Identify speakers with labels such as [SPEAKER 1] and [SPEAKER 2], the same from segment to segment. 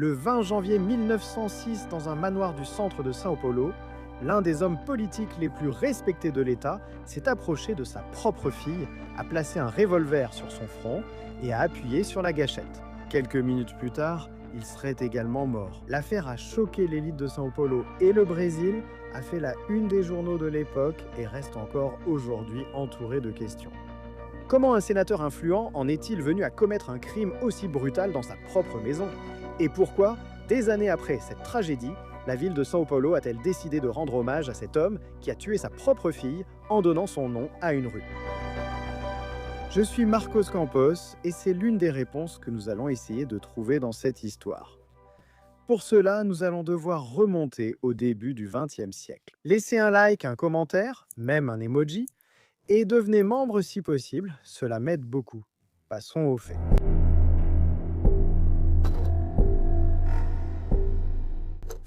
[SPEAKER 1] Le 20 janvier 1906, dans un manoir du centre de São Paulo, l'un des hommes politiques les plus respectés de l'État s'est approché de sa propre fille, a placé un revolver sur son front et a appuyé sur la gâchette. Quelques minutes plus tard, il serait également mort. L'affaire a choqué l'élite de São Paulo et le Brésil, a fait la une des journaux de l'époque et reste encore aujourd'hui entouré de questions. Comment un sénateur influent en est-il venu à commettre un crime aussi brutal dans sa propre maison? Et pourquoi, des années après cette tragédie, la ville de São Paulo a-t-elle décidé de rendre hommage à cet homme qui a tué sa propre fille en donnant son nom à une rue? Je suis Marcos Campos et c'est l'une des réponses que nous allons essayer de trouver dans cette histoire. Pour cela, nous allons devoir remonter au début du XXe siècle. Laissez un like, un commentaire, même un emoji, et devenez membre si possible, cela m'aide beaucoup. Passons aux faits.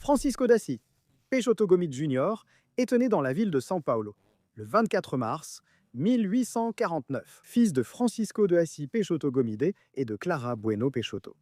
[SPEAKER 1] Francisco d'Assis, Peixoto Gomes Jr., est né dans la ville de São Paulo, le 24 mars 1849, fils de Francisco de Assis Peixoto Gomide et de Clara Bueno Peixoto.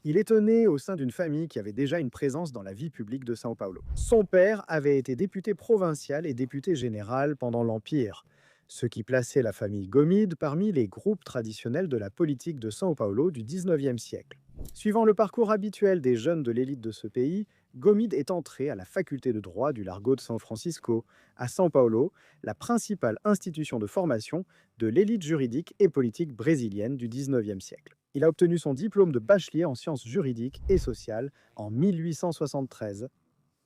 [SPEAKER 1] Il est né au sein d'une famille qui avait déjà une présence dans la vie publique de São Paulo. Son père avait été député provincial et député général pendant l'Empire, ce qui plaçait la famille Gomide parmi les groupes traditionnels de la politique de São Paulo du XIXe siècle. Suivant le parcours habituel des jeunes de l'élite de ce pays, Gomide est entré à la faculté de droit du Largo de São Francisco, à São Paulo, la principale institution de formation de l'élite juridique et politique brésilienne du XIXe siècle. Il a obtenu son diplôme de bachelier en sciences juridiques et sociales en 1873.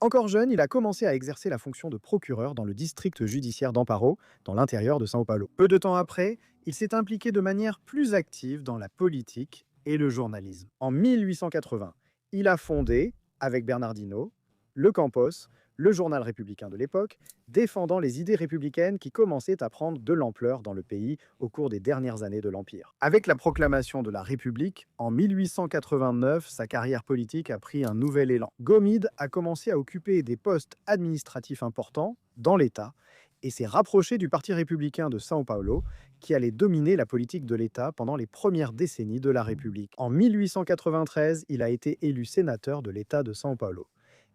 [SPEAKER 1] Encore jeune, il a commencé à exercer la fonction de procureur dans le district judiciaire d'Amparo, dans l'intérieur de São Paulo. Peu de temps après, il s'est impliqué de manière plus active dans la politique et le journalisme. En 1880, il a fondé, avec Bernardino, Le Campos, le journal républicain de l'époque, défendant les idées républicaines qui commençaient à prendre de l'ampleur dans le pays au cours des dernières années de l'Empire. Avec la proclamation de la République, en 1889, sa carrière politique a pris un nouvel élan. Gomide a commencé à occuper des postes administratifs importants dans l'État et s'est rapproché du Parti républicain de São Paulo, qui allait dominer la politique de l'État pendant les premières décennies de la République. En 1893, il a été élu sénateur de l'État de São Paulo,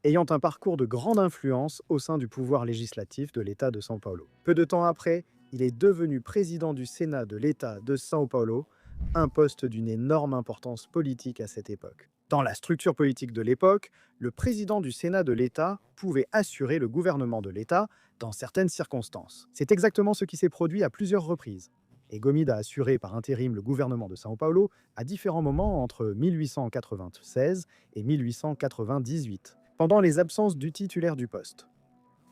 [SPEAKER 1] ayant un parcours de grande influence au sein du pouvoir législatif de l'État de São Paulo. Peu de temps après, il est devenu président du Sénat de l'État de São Paulo, un poste d'une énorme importance politique à cette époque. Dans la structure politique de l'époque, le président du Sénat de l'État pouvait assurer le gouvernement de l'État dans certaines circonstances. C'est exactement ce qui s'est produit à plusieurs reprises. Et Gomide a assuré par intérim le gouvernement de São Paulo à différents moments entre 1896 et 1898, pendant les absences du titulaire du poste.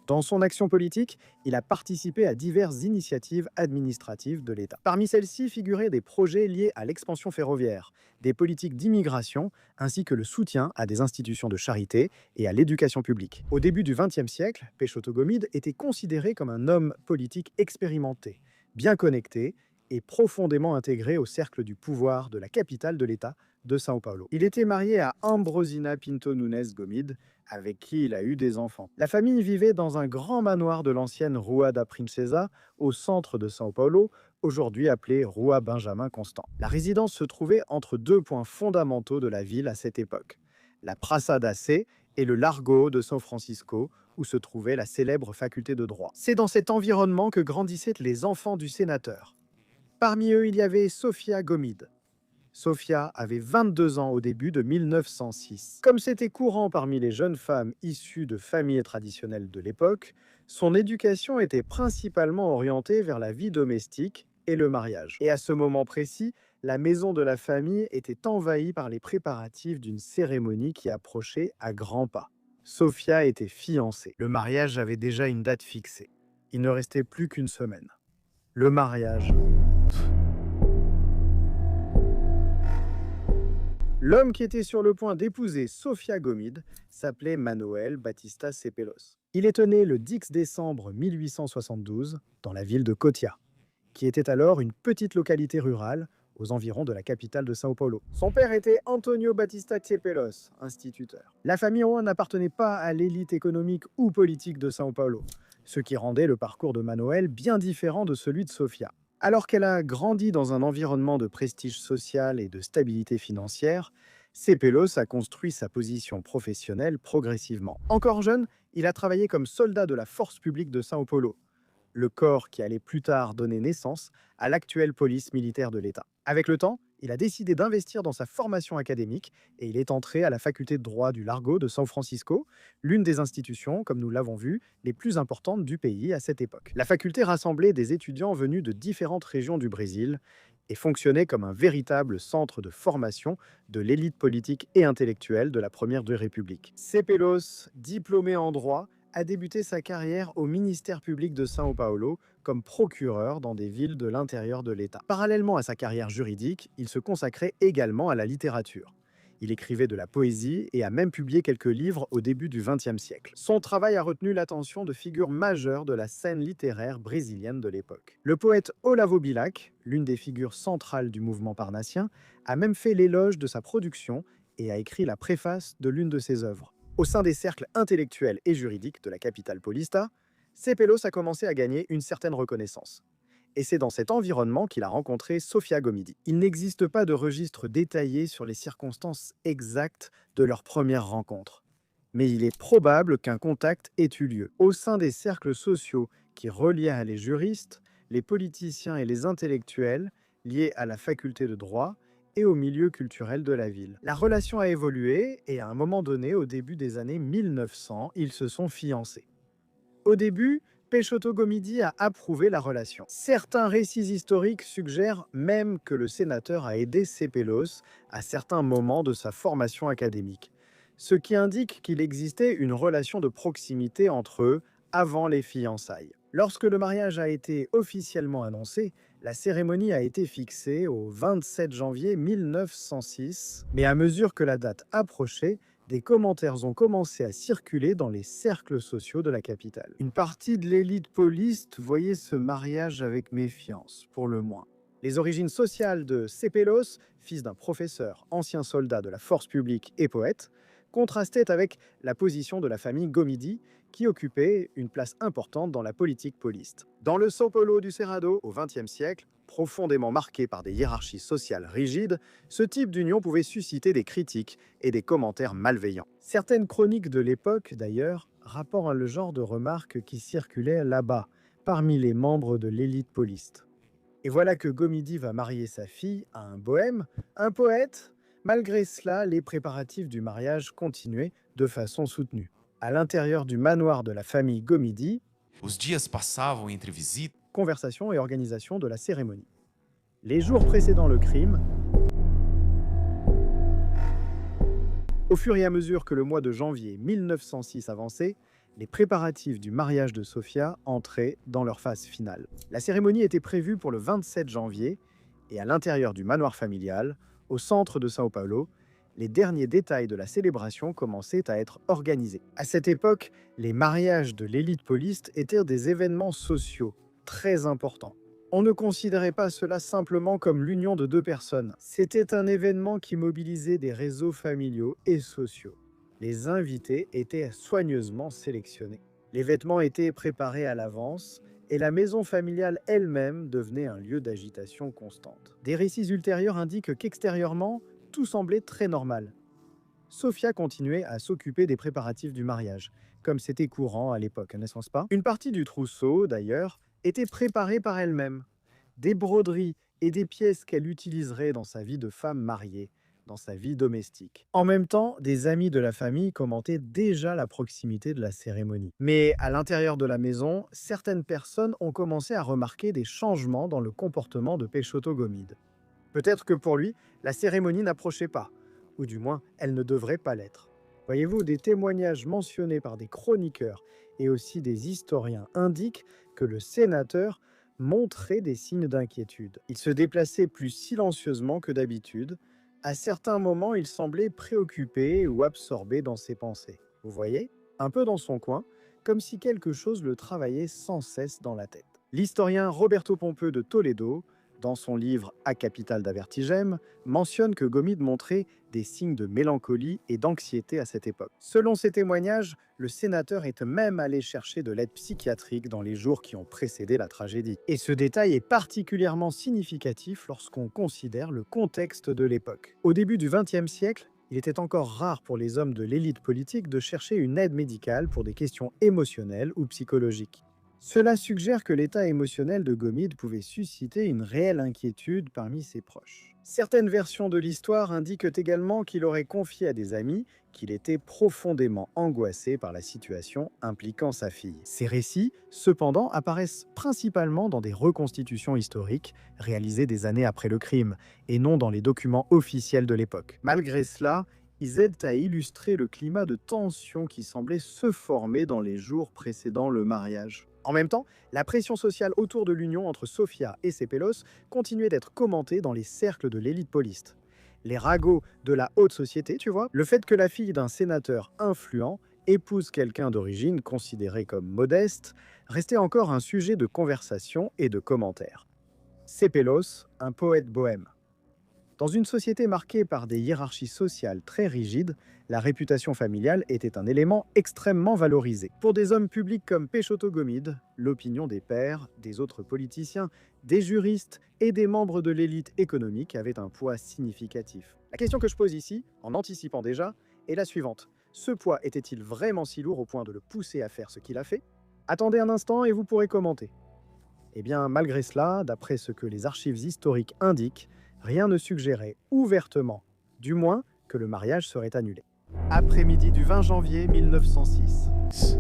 [SPEAKER 1] Dans son action politique, il a participé à diverses initiatives administratives de l'État. Parmi celles-ci figuraient des projets liés à l'expansion ferroviaire, des politiques d'immigration, ainsi que le soutien à des institutions de charité et à l'éducation publique. Au début du XXe siècle, Peixoto Gomide était considéré comme un homme politique expérimenté, bien connecté et profondément intégré au cercle du pouvoir de la capitale de l'État de São Paulo. Il était marié à Ambrosina Pinto Nunes Gomide, avec qui il a eu des enfants. La famille vivait dans un grand manoir de l'ancienne Rua da Princesa, au centre de São Paulo, aujourd'hui appelée Rua Benjamin Constant. La résidence se trouvait entre deux points fondamentaux de la ville à cette époque, la Praça da Sé et le Largo de São Francisco, où se trouvait la célèbre faculté de droit. C'est dans cet environnement que grandissaient les enfants du sénateur. Parmi eux, il y avait Sofia Gomide. Sofia avait 22 ans au début de 1906. Comme c'était courant parmi les jeunes femmes issues de familles traditionnelles de l'époque, son éducation était principalement orientée vers la vie domestique et le mariage. Et à ce moment précis, la maison de la famille était envahie par les préparatifs d'une cérémonie qui approchait à grands pas. Sofia était fiancée. Le mariage avait déjà une date fixée. Il ne restait plus qu'une semaine. Le mariage. L'homme qui était sur le point d'épouser Sofia Gomide s'appelait Manuel Batista Cepelos. Il est né le 10 décembre 1872 dans la ville de Cotia, qui était alors une petite localité rurale aux environs de la capitale de São Paulo. Son père était Antonio Batista Cepelos, instituteur. La famille n'appartenait pas à l'élite économique ou politique de São Paulo, ce qui rendait le parcours de Manuel bien différent de celui de Sofia. Alors qu'elle a grandi dans un environnement de prestige social et de stabilité financière, Cepellos a construit sa position professionnelle progressivement. Encore jeune, il a travaillé comme soldat de la force publique de São Paulo, le corps qui allait plus tard donner naissance à l'actuelle police militaire de l'État. Avec le temps, il a décidé d'investir dans sa formation académique et il est entré à la faculté de droit du Largo de São Francisco, l'une des institutions, comme nous l'avons vu, les plus importantes du pays à cette époque. La faculté rassemblait des étudiants venus de différentes régions du Brésil et fonctionnait comme un véritable centre de formation de l'élite politique et intellectuelle de la Première République. Cepellos, diplômé en droit, a débuté sa carrière au ministère public de São Paulo comme procureur dans des villes de l'intérieur de l'État. Parallèlement à sa carrière juridique, il se consacrait également à la littérature. Il écrivait de la poésie et a même publié quelques livres au début du XXe siècle. Son travail a retenu l'attention de figures majeures de la scène littéraire brésilienne de l'époque. Le poète Olavo Bilac, l'une des figures centrales du mouvement parnassien, a même fait l'éloge de sa production et a écrit la préface de l'une de ses œuvres. Au sein des cercles intellectuels et juridiques de la capitale paulista, Cepellos a commencé à gagner une certaine reconnaissance. Et c'est dans cet environnement qu'il a rencontré Sofia Gomidi. Il n'existe pas de registre détaillé sur les circonstances exactes de leur première rencontre. Mais il est probable qu'un contact ait eu lieu. Au sein des cercles sociaux qui reliaient les juristes, les politiciens et les intellectuels liés à la faculté de droit et au milieu culturel de la ville. La relation a évolué et à un moment donné, au début des années 1900, ils se sont fiancés. Au début, Peixoto Gomidi a approuvé la relation. Certains récits historiques suggèrent même que le sénateur a aidé Cepellos à certains moments de sa formation académique, ce qui indique qu'il existait une relation de proximité entre eux avant les fiançailles. Lorsque le mariage a été officiellement annoncé, la cérémonie a été fixée au 27 janvier 1906, mais à mesure que la date approchait, des commentaires ont commencé à circuler dans les cercles sociaux de la capitale. Une partie de l'élite pauliste voyait ce mariage avec méfiance, pour le moins. Les origines sociales de Cepellos, fils d'un professeur, ancien soldat de la force publique et poète, contrastaient avec la position de la famille Gomidi, qui occupait une place importante dans la politique pauliste. Dans le São Paulo du Cerrado, au XXe siècle, profondément marqué par des hiérarchies sociales rigides, ce type d'union pouvait susciter des critiques et des commentaires malveillants. Certaines chroniques de l'époque, d'ailleurs, rapportent le genre de remarques qui circulaient là-bas, parmi les membres de l'élite pauliste. Et voilà que Gomidi va marier sa fille à un bohème, un poète. Malgré cela, les préparatifs du mariage continuaient de façon soutenue. À l'intérieur du manoir de la famille Gomidi,
[SPEAKER 2] Os dias passavam entre visitas.
[SPEAKER 1] conversation et organisation de la cérémonie. Les jours précédant le crime, au fur et à mesure que le mois de janvier 1906 avançait, les préparatifs du mariage de Sofia entraient dans leur phase finale. La cérémonie était prévue pour le 27 janvier et à l'intérieur du manoir familial, au centre de São Paulo, les derniers détails de la célébration commençaient à être organisés. À cette époque, les mariages de l'élite pauliste étaient des événements sociaux très importants. On ne considérait pas cela simplement comme l'union de deux personnes. C'était un événement qui mobilisait des réseaux familiaux et sociaux. Les invités étaient soigneusement sélectionnés. Les vêtements étaient préparés à l'avance et la maison familiale elle-même devenait un lieu d'agitation constante. Des récits ultérieurs indiquent qu'extérieurement, tout semblait très normal. Sofia continuait à s'occuper des préparatifs du mariage, comme c'était courant à l'époque, n'est-ce pas? Une partie du trousseau, d'ailleurs, était préparée par elle-même. Des broderies et des pièces qu'elle utiliserait dans sa vie de femme mariée, dans sa vie domestique. En même temps, des amis de la famille commentaient déjà la proximité de la cérémonie. Mais à l'intérieur de la maison, certaines personnes ont commencé à remarquer des changements dans le comportement de Peixoto Gomide. Peut-être que pour lui, la cérémonie n'approchait pas, ou du moins, elle ne devrait pas l'être. Voyez-vous, des témoignages mentionnés par des chroniqueurs et aussi des historiens indiquent que le sénateur montrait des signes d'inquiétude. Il se déplaçait plus silencieusement que d'habitude. À certains moments, il semblait préoccupé ou absorbé dans ses pensées. Vous voyez? Un peu dans son coin, comme si quelque chose le travaillait sans cesse dans la tête. L'historien Roberto Pompeu de Toledo, dans son livre A Capital da Vertigem, mentionne que Gomide montrait des signes de mélancolie et d'anxiété à cette époque. Selon ses témoignages, le sénateur est même allé chercher de l'aide psychiatrique dans les jours qui ont précédé la tragédie. Et ce détail est particulièrement significatif lorsqu'on considère le contexte de l'époque. Au début du XXe siècle, Il était encore rare pour les hommes de l'élite politique de chercher une aide médicale pour des questions émotionnelles ou psychologiques. Cela suggère que l'état émotionnel de Gomide pouvait susciter une réelle inquiétude parmi ses proches. Certaines versions de l'histoire indiquent également qu'il aurait confié à des amis qu'il était profondément angoissé par la situation impliquant sa fille. Ces récits, cependant, apparaissent principalement dans des reconstitutions historiques réalisées des années après le crime, et non dans les documents officiels de l'époque. Malgré cela, ils aident à illustrer le climat de tension qui semblait se former dans les jours précédant le mariage. En même temps, la pression sociale autour de l'union entre Sofia et Sepelos continuait d'être commentée dans les cercles de l'élite poliste. Les ragots de la haute société, tu vois, le fait que la fille d'un sénateur influent épouse quelqu'un d'origine considérée comme modeste, restait encore un sujet de conversation et de commentaires. Sepelos, un poète bohème. Dans une société marquée par des hiérarchies sociales très rigides, la réputation familiale était un élément extrêmement valorisé. Pour des hommes publics comme Peixoto Gomide, l'opinion des pairs, des autres politiciens, des juristes et des membres de l'élite économique avait un poids significatif. La question que je pose ici, en anticipant déjà, est la suivante. Ce poids était-il vraiment si lourd au point de le pousser à faire ce qu'il a fait? Attendez un instant et vous pourrez commenter. Eh bien, malgré cela, d'après ce que les archives historiques indiquent, rien ne suggérait ouvertement, du moins, que le mariage serait annulé. Après-midi du 20 janvier 1906.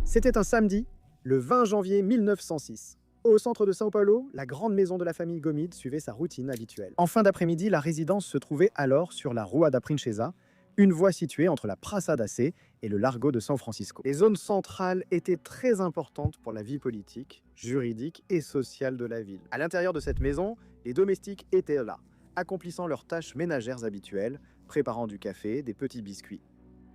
[SPEAKER 1] C'était un samedi, le 20 janvier 1906. Au centre de São Paulo, la grande maison de la famille Gomide suivait sa routine habituelle. En fin d'après-midi, la résidence se trouvait alors sur la Rua da Princesa, une voie située entre la Praça da Sé et le Largo de San Francisco. Les zones centrales étaient très importantes pour la vie politique, juridique et sociale de la ville. À l'intérieur de cette maison, les domestiques étaient là, accomplissant leurs tâches ménagères habituelles, préparant du café, des petits biscuits.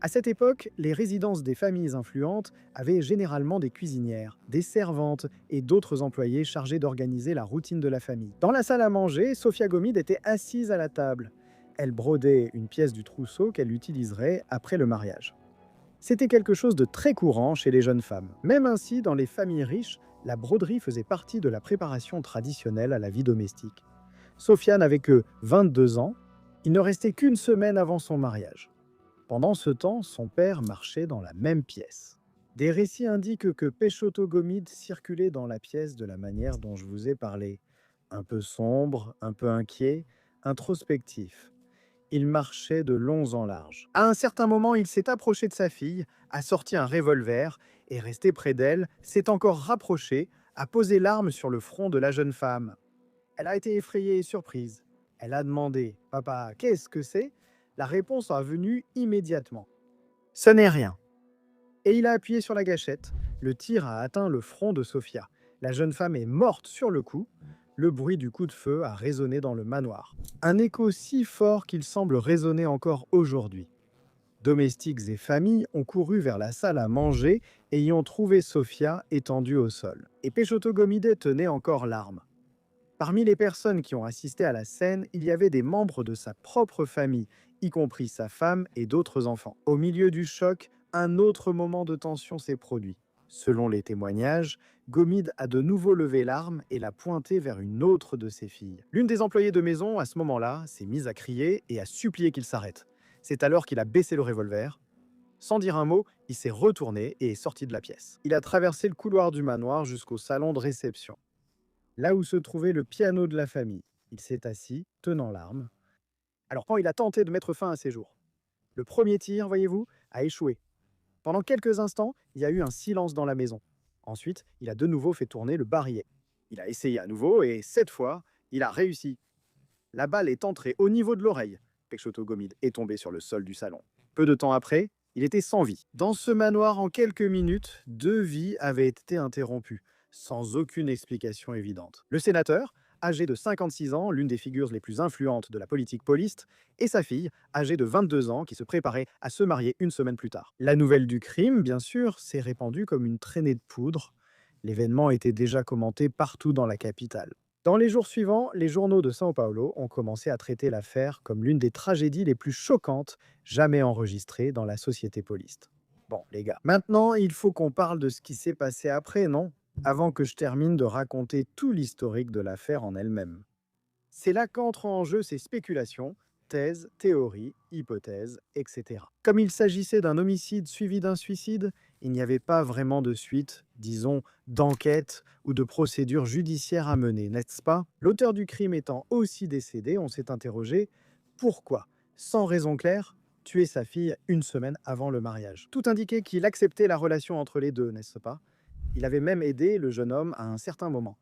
[SPEAKER 1] À cette époque, les résidences des familles influentes avaient généralement des cuisinières, des servantes et d'autres employés chargés d'organiser la routine de la famille. Dans la salle à manger, Sofia Gomide était assise à la table. Elle brodait une pièce du trousseau qu'elle utiliserait après le mariage. C'était quelque chose de très courant chez les jeunes femmes. Même ainsi, dans les familles riches, la broderie faisait partie de la préparation traditionnelle à la vie domestique. Sofia n'avait que 22 ans, il ne restait qu'une semaine avant son mariage. Pendant ce temps, son père marchait dans la même pièce. Des récits indiquent que Peixoto Gomide circulait dans la pièce de la manière dont je vous ai parlé. Un peu sombre, un peu inquiet, introspectif. Il marchait de long en large. À un certain moment, il s'est approché de sa fille, a sorti un revolver et, resté près d'elle, s'est encore rapproché, a posé l'arme sur le front de la jeune femme. Elle a été effrayée et surprise. Elle a demandé « Papa, qu'est-ce que c'est ?» La réponse a venu immédiatement. « Ce n'est rien. » Et il a appuyé sur la gâchette. Le tir a atteint le front de Sofia. La jeune femme est morte sur le coup. Le bruit du coup de feu a résonné dans le manoir. Un écho si fort qu'il semble résonner encore aujourd'hui. Domestiques et familles ont couru vers la salle à manger et y ont trouvé Sofia étendue au sol. Et Peixoto Gomide tenait encore l'arme. Parmi les personnes qui ont assisté à la scène, il y avait des membres de sa propre famille, y compris sa femme et d'autres enfants. Au milieu du choc, un autre moment de tension s'est produit. Selon les témoignages, Gomide a de nouveau levé l'arme et l'a pointée vers une autre de ses filles. L'une des employées de maison, à ce moment-là, s'est mise à crier et à supplier qu'il s'arrête. C'est alors qu'il a baissé le revolver. Sans dire un mot, il s'est retourné et est sorti de la pièce. Il a traversé le couloir du manoir jusqu'au salon de réception, là où se trouvait le piano de la famille. Il s'est assis, tenant l'arme. Alors, quand il a tenté de mettre fin à ses jours, le premier tir, voyez-vous, a échoué. Pendant quelques instants, il y a eu un silence dans la maison. Ensuite, il a de nouveau fait tourner le barillet. Il a essayé à nouveau et, cette fois, il a réussi. La balle est entrée au niveau de l'oreille. Peixoto Gomide est tombé sur le sol du salon. Peu de temps après, il était sans vie. Dans ce manoir, en quelques minutes, 2 vies avaient été interrompues, sans aucune explication évidente. Le sénateur, âgé de 56 ans, l'une des figures les plus influentes de la politique pauliste, et sa fille, âgée de 22 ans, qui se préparait à se marier une semaine plus tard. La nouvelle du crime, bien sûr, s'est répandue comme une traînée de poudre. L'événement était déjà commenté partout dans la capitale. Dans les jours suivants, les journaux de São Paulo ont commencé à traiter l'affaire comme l'une des tragédies les plus choquantes jamais enregistrées dans la société pauliste. Bon, les gars, maintenant, il faut qu'on parle de ce qui s'est passé après, non? Avant que je termine de raconter tout l'historique de l'affaire en elle-même. C'est là qu'entrent en jeu ces spéculations thèse, théorie, hypothèse, etc. Comme il s'agissait d'un homicide suivi d'un suicide, il n'y avait pas vraiment de suite, disons, d'enquête ou de procédure judiciaire à mener, n'est-ce pas? L'auteur du crime étant aussi décédé, on s'est interrogé pourquoi, sans raison claire, tuer sa fille une semaine avant le mariage. Tout indiquait qu'il acceptait la relation entre les deux, n'est-ce pas? Il avait même aidé le jeune homme à un certain moment.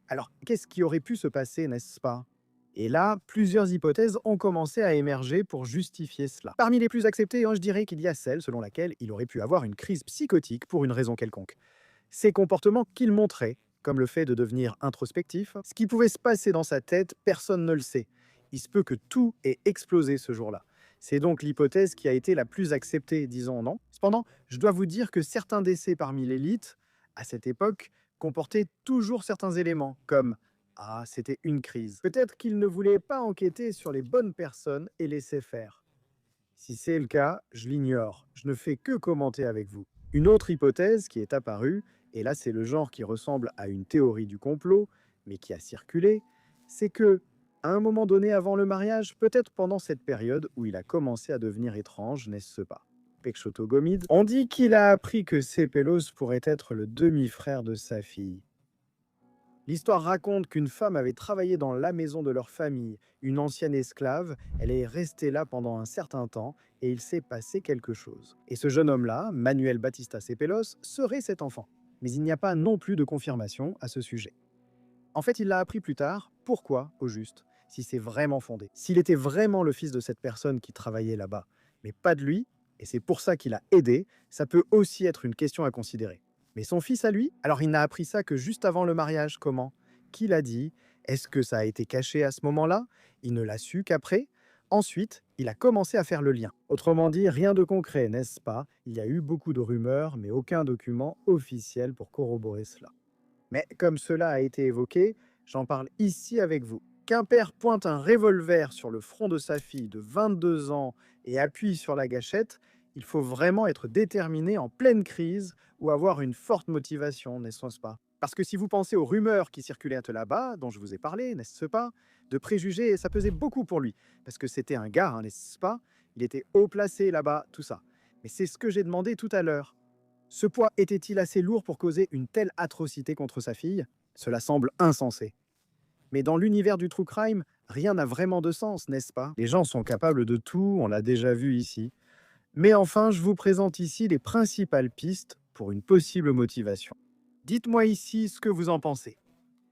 [SPEAKER 1] Alors, qu'est-ce qui aurait pu se passer, n'est-ce pas? Et là, plusieurs hypothèses ont commencé à émerger pour justifier cela. Parmi les plus acceptées, je dirais qu'il y a celle selon laquelle il aurait pu avoir une crise psychotique pour une raison quelconque. Ces comportements qu'il montrait, comme le fait de devenir introspectif, ce qui pouvait se passer dans sa tête, personne ne le sait. Il se peut que tout ait explosé ce jour-là. C'est donc l'hypothèse qui a été la plus acceptée, disons, non? Cependant, je dois vous dire que certains décès parmi l'élite, à cette époque, comportaient toujours certains éléments, comme ah, c'était une crise. Peut-être qu'il ne voulait pas enquêter sur les bonnes personnes et laisser faire. Si c'est le cas, je l'ignore. Je ne fais que commenter avec vous. Une autre hypothèse qui est apparue, et là c'est le genre qui ressemble à une théorie du complot, mais qui a circulé, c'est que, à un moment donné avant le mariage, peut-être pendant cette période où il a commencé à devenir étrange, n'est-ce pas? Pechotogomide, on dit qu'il a appris que Sépelos pourrait être le demi-frère de sa fille. L'histoire raconte qu'une femme avait travaillé dans la maison de leur famille, une ancienne esclave, elle est restée là pendant un certain temps et il s'est passé quelque chose. Et ce jeune homme-là, Manuel Batista Sépelos, serait cet enfant. Mais il n'y a pas non plus de confirmation à ce sujet. En fait, il l'a appris plus tard. Pourquoi, au juste? Si c'est vraiment fondé. S'il était vraiment le fils de cette personne qui travaillait là-bas, mais pas de lui, et c'est pour ça qu'il a aidé, ça peut aussi être une question à considérer. Mais son fils à lui? Alors il n'a appris ça que juste avant le mariage, comment? Qui l'a dit? Est-ce que ça a été caché à ce moment-là? Il ne l'a su qu'après? Ensuite, il a commencé à faire le lien. Autrement dit, rien de concret, n'est-ce pas? Il y a eu beaucoup de rumeurs, mais aucun document officiel pour corroborer cela. Mais comme cela a été évoqué, j'en parle ici avec vous. Qu'un père pointe un revolver sur le front de sa fille de 22 ans et appuie sur la gâchette, il faut vraiment être déterminé en pleine crise ou avoir une forte motivation, n'est-ce pas? Parce que si vous pensez aux rumeurs qui circulaient là-bas, dont je vous ai parlé, n'est-ce pas? De préjugés, ça pesait beaucoup pour lui. Parce que c'était un gars, n'est-ce pas? Il était haut placé là-bas, tout ça. Mais c'est ce que j'ai demandé tout à l'heure. Ce poids était-il assez lourd pour causer une telle atrocité contre sa fille? Cela semble insensé. Mais dans l'univers du true crime, rien n'a vraiment de sens, n'est-ce pas? Les gens sont capables de tout, on l'a déjà vu ici. Mais enfin, je vous présente ici les principales pistes pour une possible motivation. Dites-moi ici ce que vous en pensez.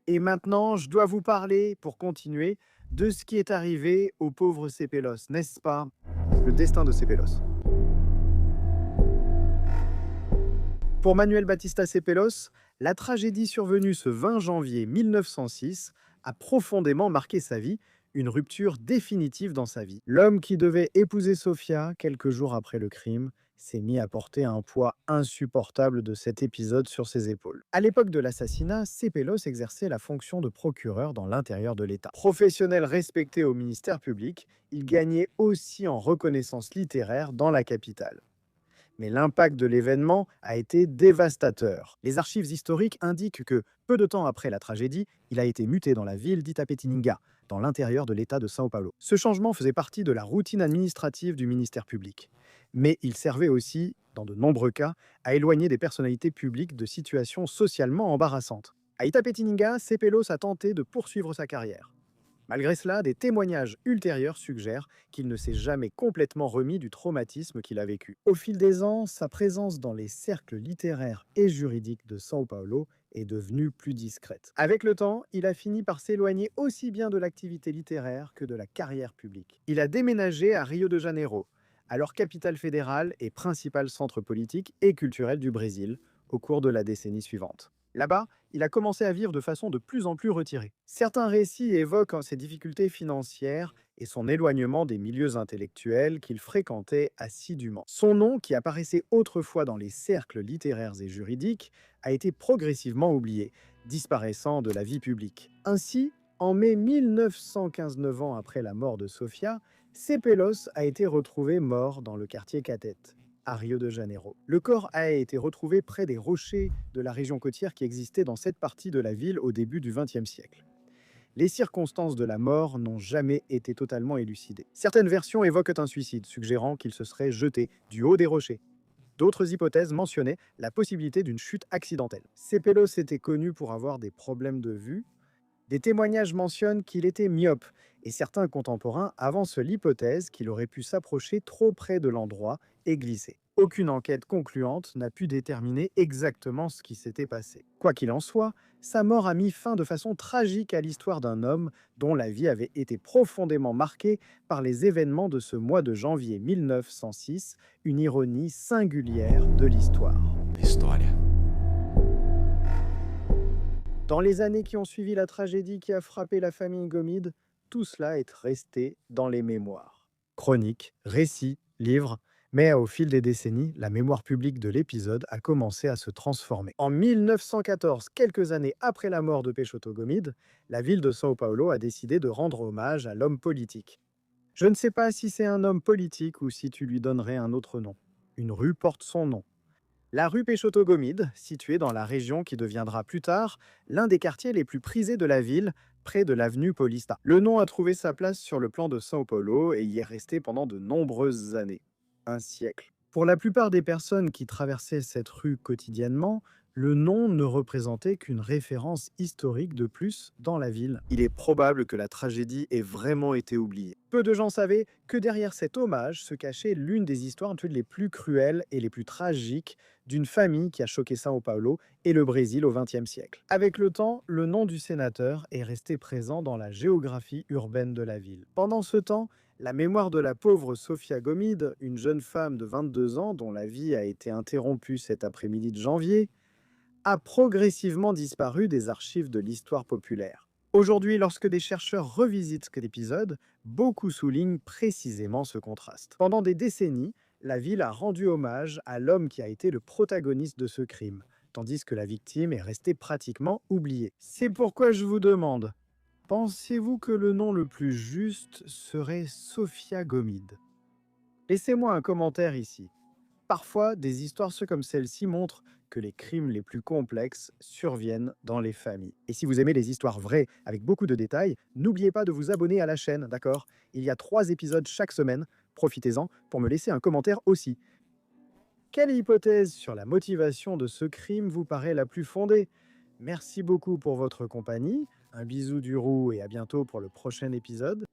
[SPEAKER 1] Et maintenant, je dois vous parler, pour continuer, de ce qui est arrivé au pauvre Sépelos, n'est-ce pas? Le destin de Sépelos. Pour Manuel Batista Sépelos, la tragédie survenue ce 20 janvier 1906 a profondément marqué sa vie, une rupture définitive dans sa vie. L'homme qui devait épouser Sofia quelques jours après le crime s'est mis à porter un poids insupportable de cet épisode sur ses épaules. À l'époque de l'assassinat, Sépelos exerçait la fonction de procureur dans l'intérieur de l'État. Professionnel respecté au ministère public, il gagnait aussi en reconnaissance littéraire dans la capitale. Mais l'impact de l'événement a été dévastateur. Les archives historiques indiquent que, peu de temps après la tragédie, il a été muté dans la ville d'Itapetininga, dans l'intérieur de l'État de São Paulo. Ce changement faisait partie de la routine administrative du ministère public. Mais il servait aussi, dans de nombreux cas, à éloigner des personnalités publiques de situations socialement embarrassantes. À Itapetininga, Sépelos a tenté de poursuivre sa carrière. Malgré cela, des témoignages ultérieurs suggèrent qu'il ne s'est jamais complètement remis du traumatisme qu'il a vécu. Au fil des ans, sa présence dans les cercles littéraires et juridiques de São Paulo est devenue plus discrète. Avec le temps, il a fini par s'éloigner aussi bien de l'activité littéraire que de la carrière publique. Il a déménagé à Rio de Janeiro, alors capitale fédérale et principal centre politique et culturel du Brésil, au cours de la décennie suivante. Là-bas, il a commencé à vivre de façon de plus en plus retirée. Certains récits évoquent ses difficultés financières et son éloignement des milieux intellectuels qu'il fréquentait assidûment. Son nom, qui apparaissait autrefois dans les cercles littéraires et juridiques, a été progressivement oublié, disparaissant de la vie publique. Ainsi, en mai 1915, 9 ans après la mort de Sofia, Sépelos a été retrouvé mort dans le quartier Catete, à Rio de Janeiro. Le corps a été retrouvé près des rochers de la région côtière qui existait dans cette partie de la ville au début du XXe siècle. Les circonstances de la mort n'ont jamais été totalement élucidées. Certaines versions évoquent un suicide, suggérant qu'il se serait jeté du haut des rochers. D'autres hypothèses mentionnaient la possibilité d'une chute accidentelle. Cepellos était connu pour avoir des problèmes de vue. Des témoignages mentionnent qu'il était myope, et certains contemporains avancent l'hypothèse qu'il aurait pu s'approcher trop près de l'endroit et glisser. Aucune enquête concluante n'a pu déterminer exactement ce qui s'était passé. Quoi qu'il en soit, sa mort a mis fin de façon tragique à l'histoire d'un homme dont la vie avait été profondément marquée par les événements de ce mois de janvier 1906, une ironie singulière de l'histoire.
[SPEAKER 2] História.
[SPEAKER 1] Dans les années qui ont suivi la tragédie qui a frappé la famille Gomide, tout cela est resté dans les mémoires. Chroniques, récits, livres, mais au fil des décennies, la mémoire publique de l'épisode a commencé à se transformer. En 1914, quelques années après la mort de Peixoto Gomide, la ville de São Paulo a décidé de rendre hommage à l'homme politique. Je ne sais pas si c'est un homme politique ou si tu lui donnerais un autre nom. Une rue porte son nom. La rue Peixoto Gomide, située dans la région qui deviendra plus tard l'un des quartiers les plus prisés de la ville, près de l'avenue Paulista. Le nom a trouvé sa place sur le plan de São Paulo et y est resté pendant de nombreuses années. Un siècle. Pour la plupart des personnes qui traversaient cette rue quotidiennement, le nom ne représentait qu'une référence historique de plus dans la ville. Il est probable que la tragédie ait vraiment été oubliée. Peu de gens savaient que derrière cet hommage se cachait l'une des histoires les plus cruelles et les plus tragiques d'une famille qui a choqué São Paulo et le Brésil au XXe siècle. Avec le temps, le nom du sénateur est resté présent dans la géographie urbaine de la ville. Pendant ce temps, la mémoire de la pauvre Sofia Gomide, une jeune femme de 22 ans dont la vie a été interrompue cet après-midi de janvier, a progressivement disparu des archives de l'histoire populaire. Aujourd'hui, lorsque des chercheurs revisitent cet épisode, beaucoup soulignent précisément ce contraste. Pendant des décennies, la ville a rendu hommage à l'homme qui a été le protagoniste de ce crime, tandis que la victime est restée pratiquement oubliée. C'est pourquoi je vous demande, pensez-vous que le nom le plus juste serait Sofia Gomide? Laissez-moi un commentaire ici. Parfois, des histoires comme celle-ci montrent que les crimes les plus complexes surviennent dans les familles. Et si vous aimez les histoires vraies avec beaucoup de détails, n'oubliez pas de vous abonner à la chaîne, d'accord? Il y a 3 épisodes chaque semaine, profitez-en pour me laisser un commentaire aussi. Quelle hypothèse sur la motivation de ce crime vous paraît la plus fondée? Merci beaucoup pour votre compagnie, un bisou du roux et à bientôt pour le prochain épisode.